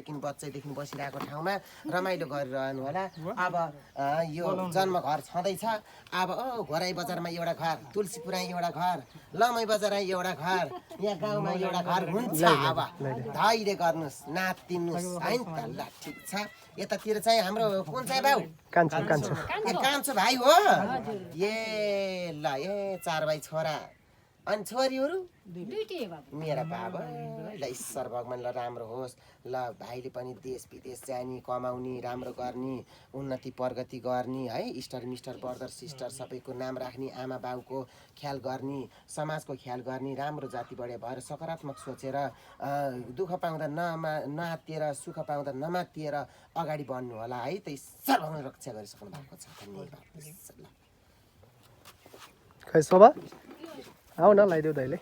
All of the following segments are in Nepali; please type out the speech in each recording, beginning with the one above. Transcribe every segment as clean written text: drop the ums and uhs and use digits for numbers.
बच्चैदेखि बसिरहेको ठाउँमा रमाइलो गरिरहनु होला। अब यो जन्म घर छँदैछ। अब घोराई बजारमा एउटा घर, तुलसीपुरा एउटा घर, लमै बजारमा एउटा घर, यहाँ गाउँमा एउटा घर हुन्छ। अब धैर्य गर्नुहोस्, नातिनुहोस् है त। ल ठिक छ। यतातिर चाहिँ हाम्रो कुन चाहिँ भाउ? कान्छो भाइ हो। ए ल ए 4 भाइ छोरा अनि छोरीहरू मेरा बाबा। ल ईश्वर भगवान ल राम्रो होस्। ल भाइले पनि देश विदेश जाने, कमाउने, राम्रो गर्ने, उन्नति प्रगति गर्ने है। इष्टर मिस्टर ब्रदर सिस्टर सबैको नाम राख्ने, आमा बाउको ख्याल गर्ने, समाजको ख्याल गर्ने, राम्रो जाति बढे भएर सकारात्मक सोचेर दुःख पाउँदा नआत्तिएर, सुख पाउँदा नमात्तिएर अगाडि बढ्नु होला है। त ईश्वर भगवान रक्षा गरिसक्नु भएको छ। धन्यवाद। खै शोभा आऊ न, लगाइदेऊ दाइले।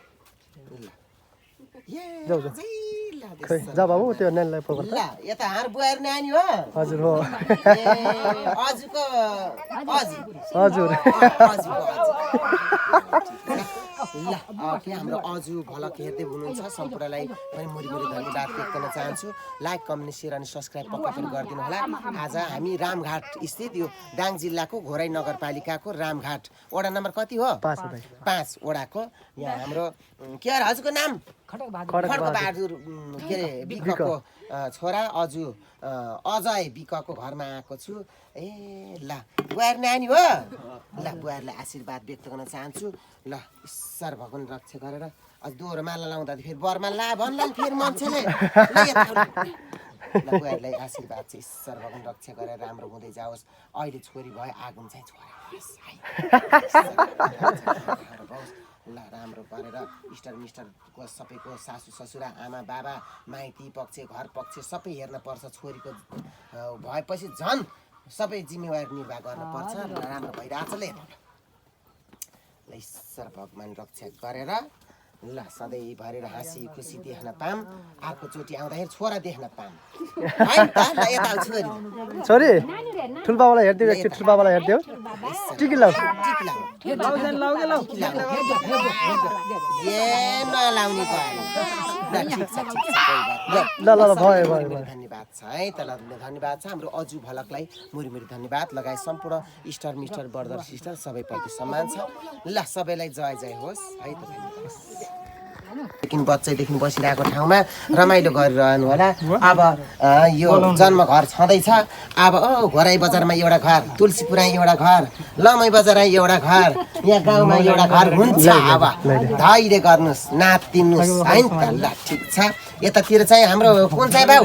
जाऊ जाऊ खै जा बाबु, त्यो नानीलाई पकड। ल यता हार बुहारी नानी हो। हजुर हो। अजुको हजुर। ल के हाम्रो अजु भलक हेर्दै हुनुहुन्छ सम्पूर्णलाई पनि मुरी धन्यवाद व्यक्त गर्न चाहन्छु। लाइक कमेन्ट सेयर अनि सब्सक्राइब पक्का पनि गरिदिनु होला। आज हामी रामघाट स्थित यो दाङ जिल्लाको घोराई नगरपालिकाको रामघाट वडा नम्बर कति हो? 5 वडाको यहाँ हाम्रो के अरे हजुरको नाम? खड्गबहादुर के अरे विकको छोरा अजु अजय विकको घरमा आएको छु। ए ल बुहारी नानी हो। ल बुहारीलाई आशीर्वाद व्यक्त गर्न चाहन्छु। ल ईश्वर भगवान रक्षा गरेर अझ दोहोरो माला लाउँदा फेरि बरमा ला भन्ला फेरि मान्छेले। ल बुहारीलाई आशीर्वाद चाहिँ ईश्वर भगवान रक्षा गरेर राम्रो हुँदै जाओस्। अहिले छोरी भयो, आगुन चाहिँ छोरा होस् है। ल राम्रो गरेर इष्टर मिस्टरको सबैको सासू ससुरा आमा बाबा माइती पक्ष घर पक्ष सबै हेर्न पर्छ। छोरीको भएपछि झन् सबै जिम्मेवारी निर्वाह गर्न पर्छ। राम्रो भइरहेछ। ल ईश्वर भगवान रक्षा गरेर ल सधैँ भरेर हाँसी खुसी देख्न पाम। अर्कोचोटि आउँदाखेरि छोरा देख्न पाम है त। ल यता छोरी ठुलबाबालाई हेर्दियो, एकचोटि ठुलबाबालाई हेर्दियो। टिकी लाऊ ए नलाउने ल भयो धन्यवाद छ है त। ल धन्यवाद छ हाम्रो अजु भलकलाई मुरी धन्यवाद लगाए सम्पूर्ण इष्टर मिस्टर ब्रदर सिस्टर सबैप्रति सम्मान छ। ल सबैलाई जय जय होस् है त। बच्चैदेखि बसिरहेको ठाउँमा रमाइलो गरिरहनु होला। अब यो जन्म घर छँदैछ। अब घोराई बजारमा एउटा घर, तुलसीपुरा एउटा घर, लमै बजारमा एउटा घर, यहाँ गाउँमा एउटा घर हुन्छ। अब धैर्य गर्नुहोस्, नातिनुहोस् है त। ल ठिक छ। यतातिर चाहिँ हाम्रो कुन चाहिँ भाउ?